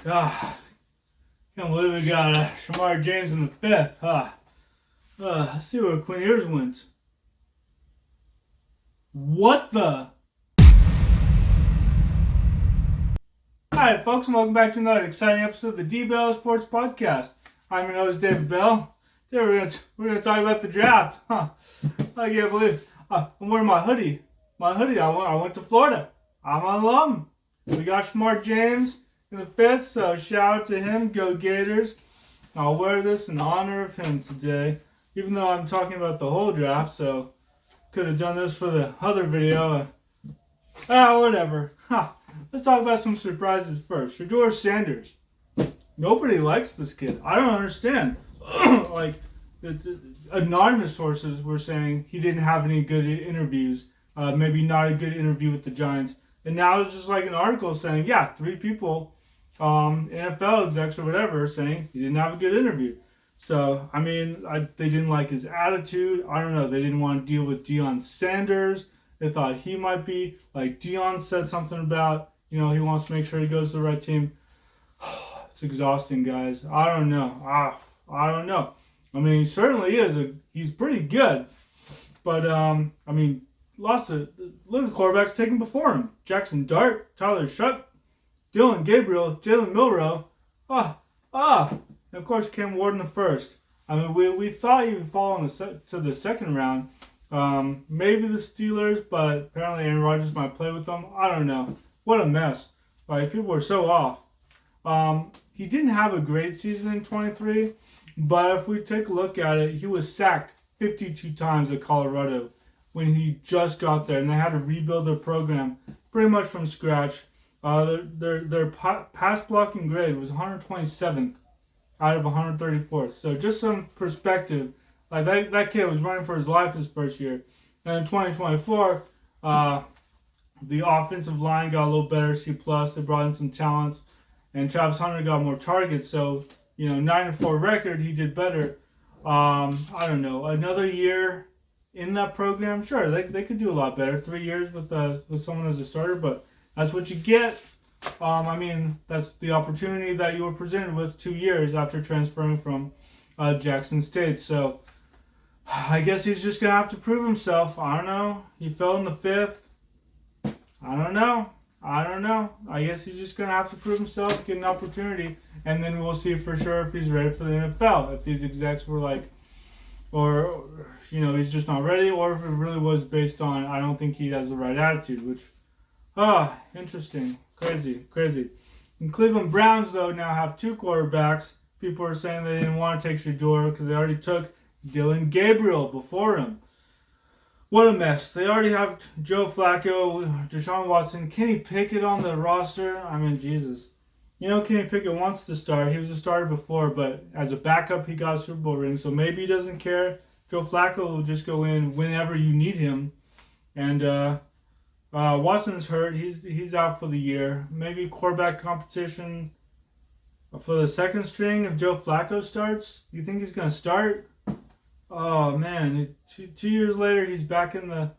Ah, can't believe we got Shamar James in the fifth. Let's see where Quinn Ewers went. What the? Hi, folks, and welcome back to another exciting episode of the D-Bell Sports Podcast. I'm your host, David Bell. Today we're gonna talk about the draft. I can't believe I'm wearing my hoodie. I went to Florida. I'm an alum. We got Shamar James in the fifth, so shout out to him. Go Gators. I'll wear this in honor of him today, even though I'm talking about the whole draft, so could have done this for the other video. Whatever. Let's talk about some surprises first. Shedeur Sanders. Nobody likes this kid. I don't understand. Anonymous sources were saying he didn't have any good interviews. Maybe not a good interview with the Giants. And now it's just like an article saying, yeah, 3 people, NFL execs or whatever, saying he didn't have a good interview. So, I mean, they didn't like his attitude. I don't know. They didn't want to deal with Deion Sanders. They thought he might be. Like, Deion said something about, he wants to make sure he goes to the right team. It's exhausting, guys. I don't know. I don't know. I mean, he certainly is. He's pretty good. But, lots of little quarterbacks taken before him. Jaxson Dart, Tyler Shuck, Dylan Gabriel, Jalen Milroe. And of course, Cam Ward in the first. I mean, we thought he would fall to the second round. Maybe the Steelers, but apparently Aaron Rodgers might play with them. I don't know. What a mess. Like, people were so off. He didn't have a great season in 23, but if we take a look at it, he was sacked 52 times at Colorado when he just got there, and they had to rebuild their program pretty much from scratch. Their pass blocking grade was 127th out of 134th. So just some perspective, like that kid was running for his life his first year. And in 2024, the offensive line got a little better, C+. They brought in some talent, and Travis Hunter got more targets. So, 9-4 record, he did better. I don't know, another year in that program, sure, they could do a lot better. 3 years with someone as a starter, but that's what you get. That's the opportunity that you were presented with 2 years after transferring from Jackson State. So I guess he's just going to have to prove himself. I don't know. He fell in the fifth. I don't know. I guess he's just going to have to prove himself, get an opportunity, and then we'll see for sure if he's ready for the NFL. If these execs were like, or, he's just not ready, or if it really was based on, I don't think he has the right attitude, which, interesting. Crazy. And Cleveland Browns, though, now have 2 quarterbacks. People are saying they didn't want to take Shedeur because they already took Dylan Gabriel before him. What a mess. They already have Joe Flacco, Deshaun Watson, Kenny Pickett on the roster. I mean, Jesus. Kenny Pickett wants to start. He was a starter before, but as a backup, he got a Super Bowl ring, so maybe he doesn't care. Joe Flacco will just go in whenever you need him. And Watson's hurt. He's out for the year. Maybe quarterback competition for the second string if Joe Flacco starts. You think he's going to start? Oh, man. 2 years later, he's back in the...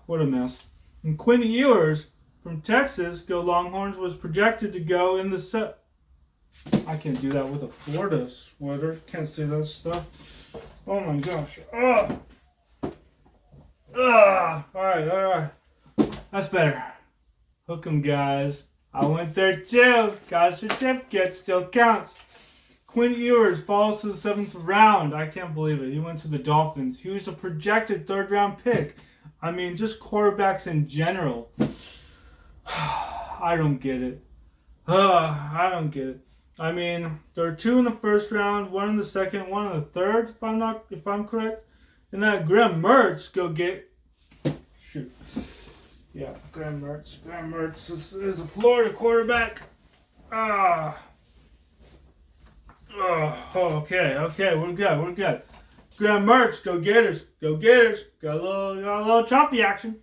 What a mess. And Quinn Ewers from Texas, go Longhorns, was projected to go in the set. I can't do that with a Florida sweater. Can't say that stuff. Oh my gosh. Alright. That's better. Hook 'em, guys. I went there too. Got a certificate. Still counts. Quinn Ewers falls to the 7th round. I can't believe it. He went to the Dolphins. He was a projected 3rd round pick. I mean, just quarterbacks in general. I don't get it. I don't get it. I mean, there are 2 in the 1st round, 1 in the 2nd, 1 in the 3rd, if I'm correct. And that Graham Mertz Graham Mertz is a Florida quarterback. Okay, we're good. Graham Mertz, go Gators. Got a little choppy action.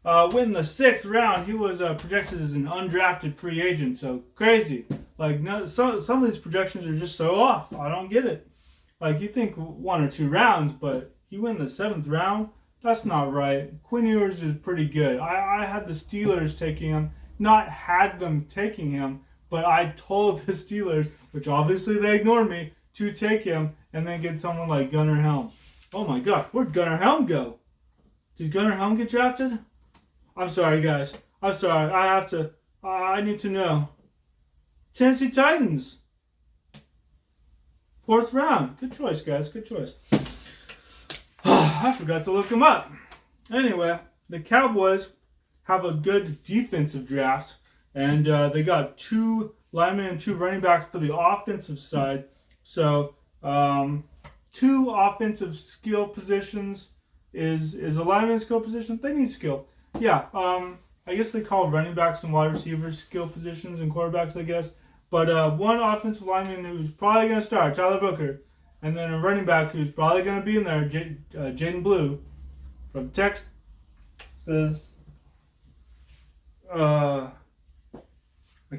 Win the 6th round. He was projected as an undrafted free agent, so crazy. Like, some of these projections are just so off. I don't get it. Like, you think 1 or 2 rounds, but he win the 7th round? That's not right. Quinn Ewers is pretty good. I had the Steelers taking him, not had them taking him, But I told the Steelers, which obviously they ignored me, to take him and then get someone like Gunnar Helm. Oh my gosh, where'd Gunnar Helm go? Did Gunnar Helm get drafted? I'm sorry, guys. I'm sorry. I need to know. Tennessee Titans. 4th round. Good choice, guys. Good choice. I forgot to look them up. Anyway, the Cowboys have a good defensive draft, and they got 2 linemen and 2 running backs for the offensive side. So, 2 offensive skill positions. Is a lineman skill position? They need skill. Yeah, I guess they call running backs and wide receivers skill positions and quarterbacks, I guess. But 1 offensive lineman who's probably going to start, Tyler Booker. And then a running back who's probably going to be in there, Jaden Blue from Texas. I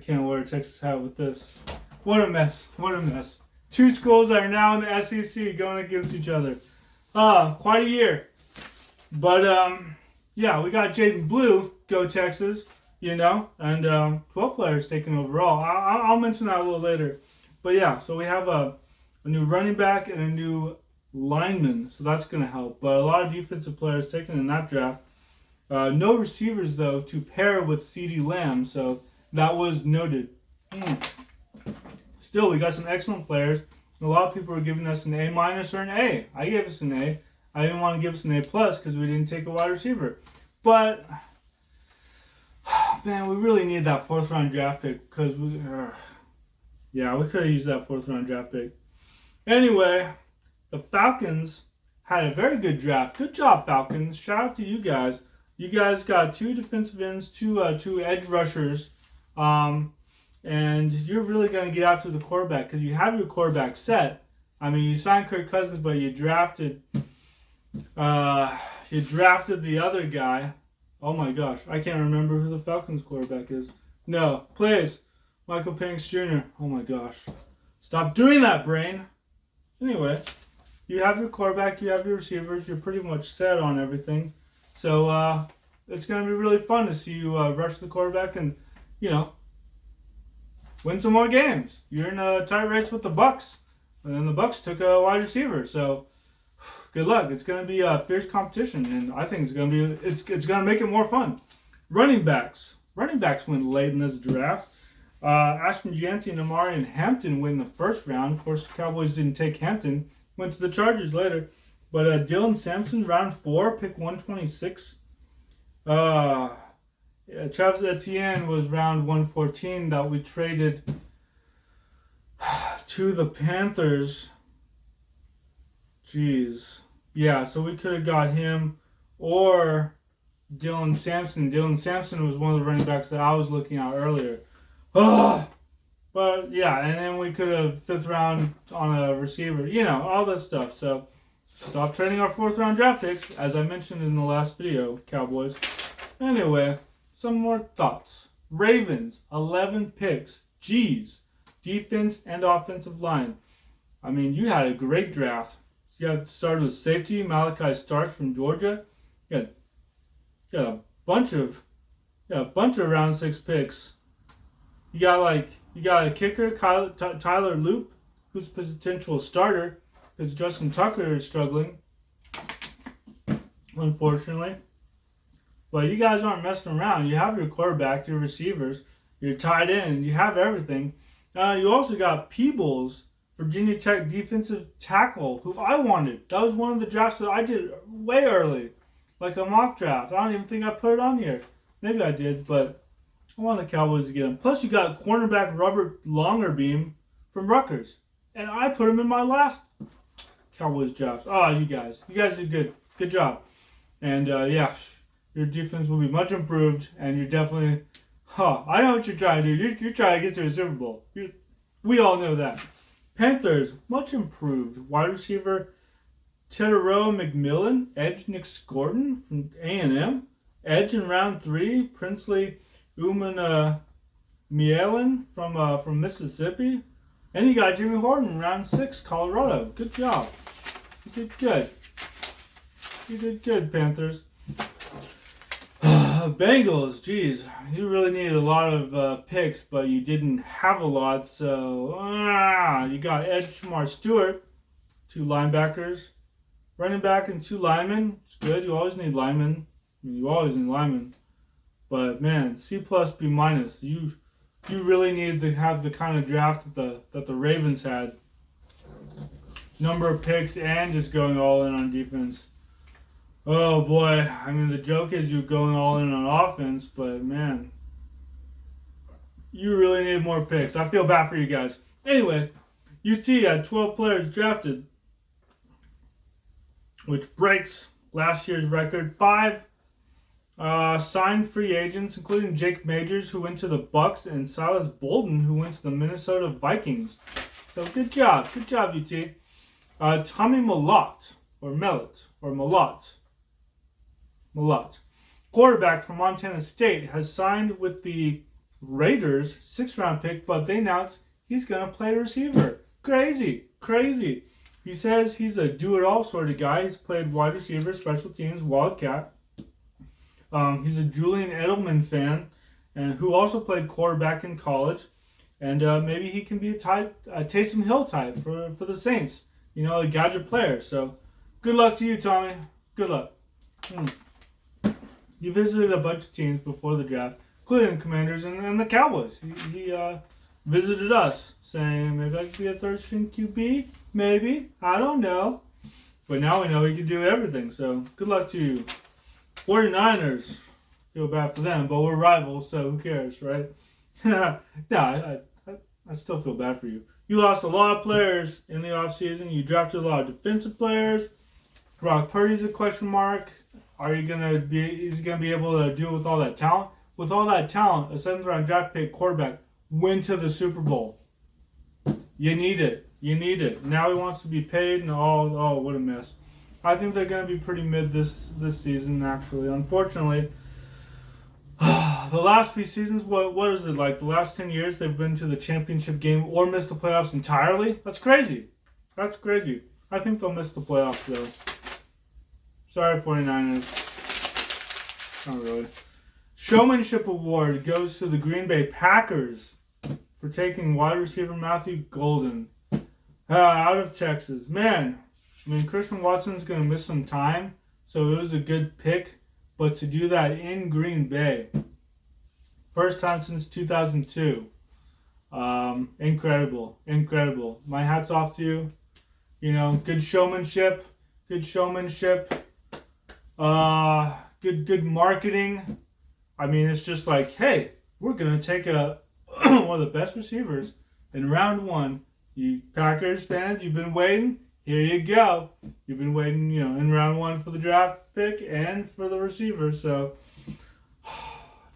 can't wear a Texas hat with this. What a mess. What a mess. 2 schools that are now in the SEC going against each other. Quite a year. But, yeah, we got Jaden Blue, go Texas, you know, and 12 players taken overall. I'll mention that a little later. But, yeah, so we have a new running back and a new lineman, so that's going to help. But a lot of defensive players taken in that draft. No receivers, though, to pair with CeeDee Lamb, so that was noted. Still, we got some excellent players. A lot of people are giving us an A- or an A. I gave us an A. I didn't want to give us an A+ because we didn't take a wide receiver. But, man, we really need that 4th round draft pick because we could have used that 4th round draft pick. Anyway, the Falcons had a very good draft. Good job, Falcons. Shout out to you guys. You guys got 2 defensive ends, 2 edge rushers, and you're really going to get after the quarterback because you have your quarterback set. I mean, you signed Kirk Cousins, but you drafted the other guy. Oh my gosh, I can't remember who the Falcons quarterback is. No, please, Michael Penix Jr. Oh my gosh, stop doing that, brain. Anyway, you have your quarterback, you have your receivers, you're pretty much set on everything. So it's going to be really fun to see you rush the quarterback and, you know, win some more games. You're in a tight race with the Bucs, and then the Bucs took a wide receiver. So good luck. It's going to be a fierce competition, and I think it's going to make it more fun. Running backs went late in this draft. Ashton Jeanty and Amari Hampton went in the 1st round. Of course, the Cowboys didn't take Hampton. Went to the Chargers later. But Dylan Sampson, round 4, pick 126. Travis Etienne was round 114 that we traded to the Panthers. Jeez. Yeah, so we could have got him or Dylan Sampson. Dylan Sampson was one of the running backs that I was looking at earlier. But, yeah, and then we could have 5th round on a receiver. You know, all that stuff. So, stop trading our 4th round draft picks, as I mentioned in the last video, Cowboys. Anyway, some more thoughts. Ravens, 11 picks. Jeez. Defense and offensive line. I mean, you had a great draft. You got started with safety, Malachi Starks from Georgia. You got a bunch of round 6 picks. You got a kicker, Tyler Loop, who's a potential starter because Justin Tucker is struggling, unfortunately. But you guys aren't messing around. You have your quarterback, your receivers, your tight end. You have everything. You also got Peebles, Virginia Tech defensive tackle, who I wanted. That was one of the drafts that I did way early, like a mock draft. I don't even think I put it on here. Maybe I did, but I wanted the Cowboys to get him. Plus, you got cornerback Robert Longerbeam from Rutgers, and I put him in my last Cowboys draft. Oh, you guys did good. Good job. And yeah, your defense will be much improved, and you're definitely. I know what you're trying to do. You're trying to get to a Super Bowl. We all know that. Panthers, much improved. Wide receiver Tedero McMillan. Edge Nick Scorton from A&M. Edge in round 3. Princely Uman Mielin from Mississippi. And you got Jimmy Horton, round 6, Colorado. Good job. You did good. You did good, Panthers. Bengals, geez, you really needed a lot of picks, but you didn't have a lot. So you got Ed Shamar Stewart, 2 linebackers, running back, and 2 linemen. It's good. You always need linemen. I mean, you always need linemen. But man, C plus, B minus. You really needed to have the kind of draft that the Ravens had. Number of picks and just going all in on defense. Oh boy, I mean the joke is you're going all in on offense, but man, you really need more picks. I feel bad for you guys. Anyway, UT had 12 players drafted, which breaks last year's record. 5 signed free agents, including Jake Majors, who went to the Bucks, and Silas Bolden, who went to the Minnesota Vikings. So good job, UT. Tommy Mellott, quarterback from Montana State, has signed with the Raiders, 6th-round pick, but they announced he's going to play receiver. Crazy. He says he's a do-it-all sort of guy. He's played wide receiver, special teams, wildcat. He's a Julian Edelman fan, and who also played quarterback in college. And maybe he can be a Taysom Hill type for the Saints. You know, a gadget player. So, good luck to you, Tommy. Good luck. He visited a bunch of teams before the draft, including the Commanders and the Cowboys. He visited us, saying maybe I could be a 3rd-string QB. Maybe. I don't know. But now we know he can do everything. So, good luck to you. 49ers. Feel bad for them, but we're rivals, so who cares, right? I still feel bad for you. You lost a lot of players in the offseason. You drafted a lot of defensive players. Brock Purdy's a question mark. Is he gonna be able to deal with all that talent? With all that talent, a 7th-round draft pick quarterback went to the Super Bowl. You need it. Now he wants to be paid, and what a mess. I think they're gonna be pretty mid this season, actually. Unfortunately. The last few seasons, what is it like? The last 10 years, they've been to the championship game or missed the playoffs entirely? That's crazy. I think they'll miss the playoffs, though. Sorry, 49ers. Not really. Showmanship award goes to the Green Bay Packers for taking wide receiver Matthew Golden out of Texas. Man, I mean, Christian Watson's going to miss some time, so it was a good pick. But to do that in Green Bay, first time since 2002, incredible. My hat's off to you. You know, good showmanship, good marketing. I mean, it's just like, hey, we're gonna take one of the best receivers in round 1. You Packers fans, you've been waiting. Here you go. You've been waiting, in round 1 for the draft pick and for the receiver. So,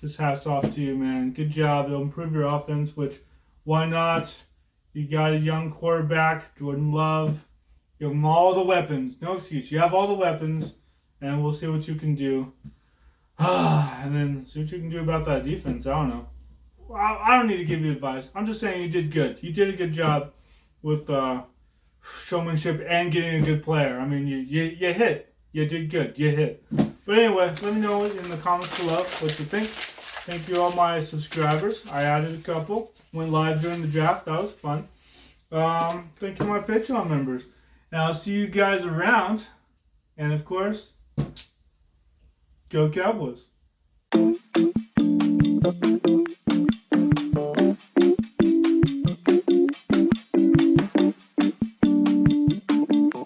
just hats off to you, man. Good job. It'll improve your offense, which, why not? You got a young quarterback, Jordan Love. Give him all the weapons. No excuse. You have all the weapons, and we'll see what you can do. And then see what you can do about that defense. I don't know. I don't need to give you advice. I'm just saying you did good. You did a good job with showmanship and getting a good player. I mean, you hit. You did good. You hit. But anyway, let me know in the comments below what you think. Thank you all my subscribers. I added a couple. Went live during the draft. That was fun. Thank you to my Patreon members. And I'll see you guys around. And of course, go Cowboys.